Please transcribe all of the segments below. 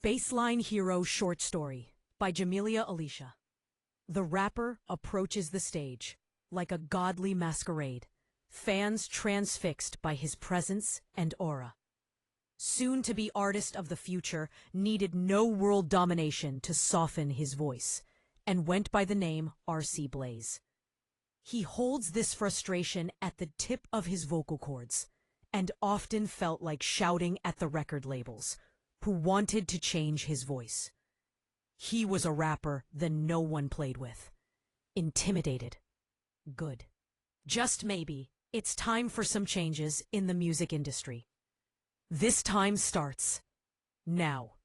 Bassline Hero Short Story by JameliaAlicia. The rapper approaches the stage like a godly masquerade, fans transfixed by his presence and aura. Soon-to-be artist of the future needed no world domination to soften his voice, and went by the name RC Blaze. He holds this frustration at the tip of his vocal cords, and often felt like shouting at the record labels, who wanted to change his voice. He was a rapper that no one played with. Intimidated. Good. Just maybe, it's time for some changes in the music industry. This time starts now.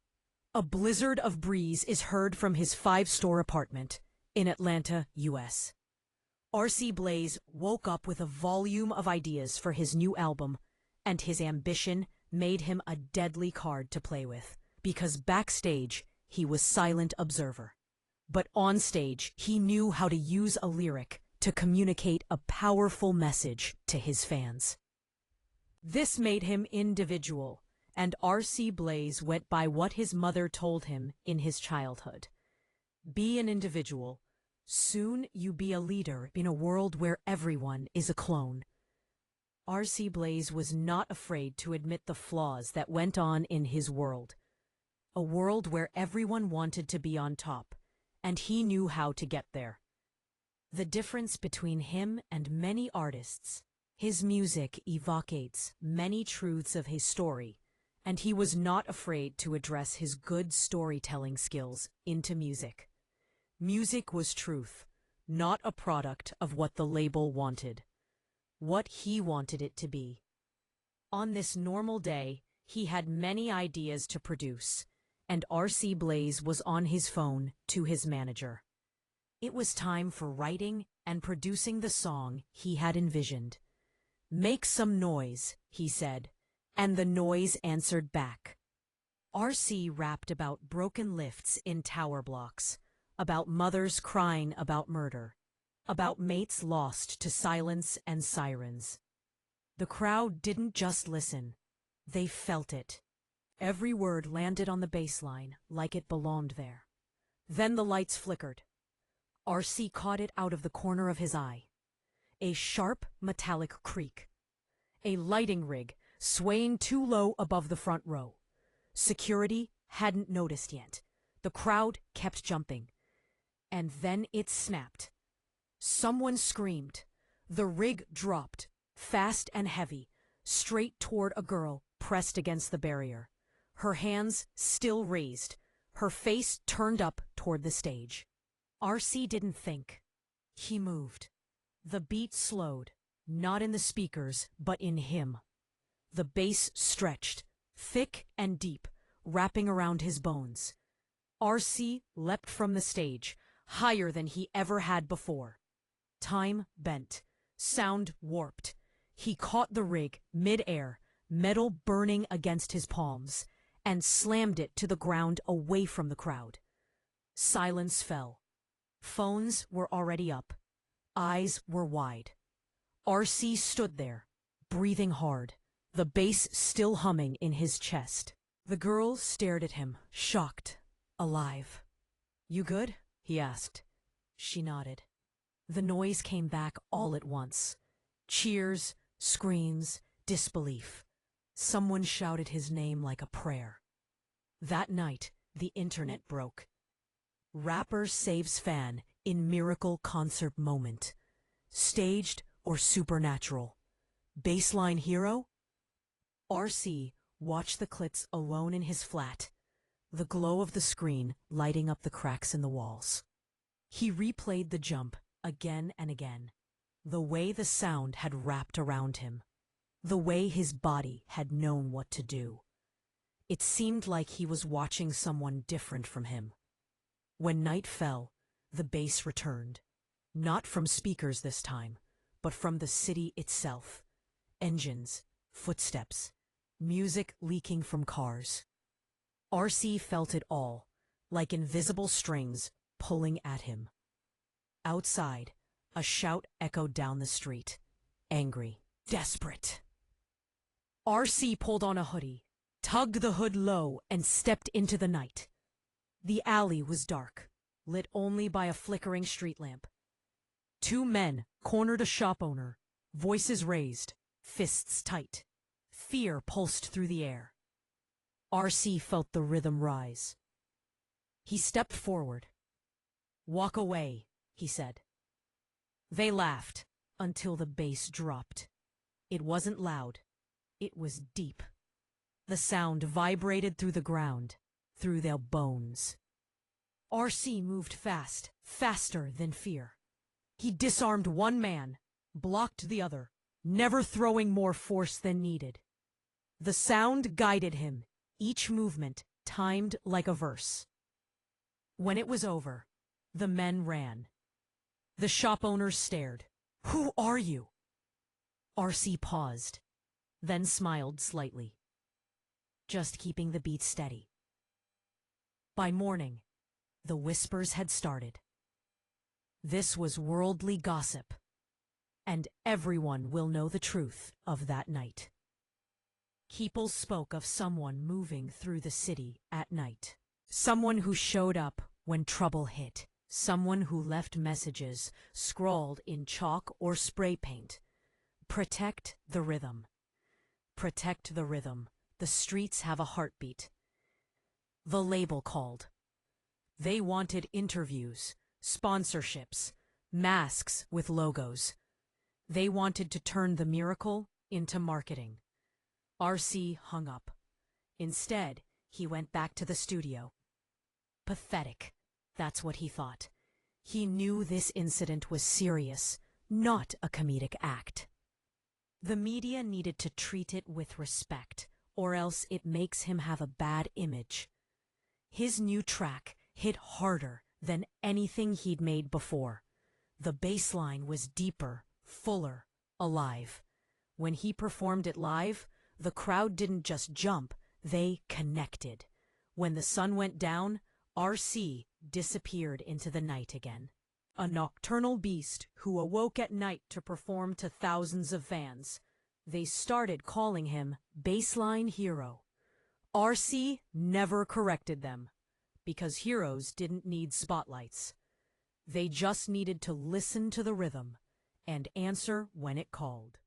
A blizzard of breeze is heard from his 5-store apartment in Atlanta, US. RC Blaze woke up with a volume of ideas for his new album, and his ambition made him a deadly card to play with, because backstage he was silent observer. But on stage he knew how to use a lyric to communicate a powerful message to his fans. This made him individual, and RC Blaze went by what his mother told him in his childhood. Be an individual. Soon you be a leader in a world where everyone is a clone. RC Blaze was not afraid to admit the flaws that went on in his world. A world where everyone wanted to be on top, and he knew how to get there. The difference between him and many artists: his music evocates many truths of his story, and he was not afraid to address his good storytelling skills into music. Music was truth, not a product of what the label wanted. What he wanted it to be. On this normal day, he had many ideas to produce, and RC Blaze was on his phone to his manager. It was time for writing and producing the song he had envisioned. "Make some noise," he said, and the noise answered back. RC rapped about broken lifts in tower blocks, about mothers crying about murder, about mates lost to silence and sirens. The crowd didn't just listen, they felt it. Every word landed on the bass line like it belonged there. Then the lights flickered. RC caught it out of the corner of his eye. A sharp metallic creak. A lighting rig swaying too low above the front row. Security hadn't noticed yet. The crowd kept jumping. And then it snapped. Someone screamed. The rig dropped, fast and heavy, straight toward a girl pressed against the barrier. Her hands still raised, her face turned up toward the stage. RC didn't think. He moved. The beat slowed, not in the speakers, but in him. The bass stretched, thick and deep, wrapping around his bones. RC leapt from the stage, higher than he ever had before. Time bent, sound warped. He caught the rig mid-air, metal burning against his palms, and slammed it to the ground away from the crowd. Silence fell. Phones were already up. Eyes were wide. RC stood there, breathing hard, the bass still humming in his chest. The girl stared at him, shocked, alive. "You good?" he asked. She nodded. The noise came back all at once. Cheers, screams, disbelief. Someone shouted his name like a prayer. That night, the internet broke. Rapper saves fan in miracle concert moment. Staged or supernatural? Bassline hero? RC watched the clips alone in his flat, the glow of the screen lighting up the cracks in the walls. He replayed the jump again and again, the way the sound had wrapped around him, the way his body had known what to do. It seemed like he was watching someone different from him. When night fell, the bass returned, not from speakers this time, but from the city itself. Engines, footsteps, music leaking from cars. RC felt it all, like invisible strings pulling at him. Outside, a shout echoed down the street. Angry, desperate. RC pulled on a hoodie, tugged the hood low, and stepped into the night. The alley was dark, lit only by a flickering street lamp. Two men cornered a shop owner, voices raised, fists tight. Fear pulsed through the air. RC felt the rhythm rise. He stepped forward. "Walk away," he said. They laughed until the bass dropped. It wasn't loud. It was deep. The sound vibrated through the ground, through their bones. RC moved fast, faster than fear. He disarmed one man, blocked the other, never throwing more force than needed. The sound guided him, each movement timed like a verse. When it was over, the men ran. The shop owners stared. "Who are you?" RC paused, then smiled slightly. "Just keeping the beat steady." By morning, the whispers had started. This was worldly gossip, and everyone will know the truth of that night. People spoke of someone moving through the city at night. Someone who showed up when trouble hit. Someone who left messages scrawled in chalk or spray paint. "Protect the rhythm. Protect the rhythm. The streets have a heartbeat." The label called. They wanted interviews, sponsorships, masks with logos. They wanted to turn the miracle into marketing. RC hung up. Instead, he went back to the studio. Pathetic, that's what he thought. He knew this incident was serious, not a comedic act. The media needed to treat it with respect, or else it makes him have a bad image. His new track hit harder than anything he'd made before. The bass line was deeper, fuller, alive. When he performed it live, the crowd didn't just jump, they connected. When the sun went down, RC disappeared into the night again. A nocturnal beast who awoke at night to perform to thousands of fans. They started calling him Bassline Hero. RC never corrected them, because heroes didn't need spotlights. They just needed to listen to the rhythm and answer when it called.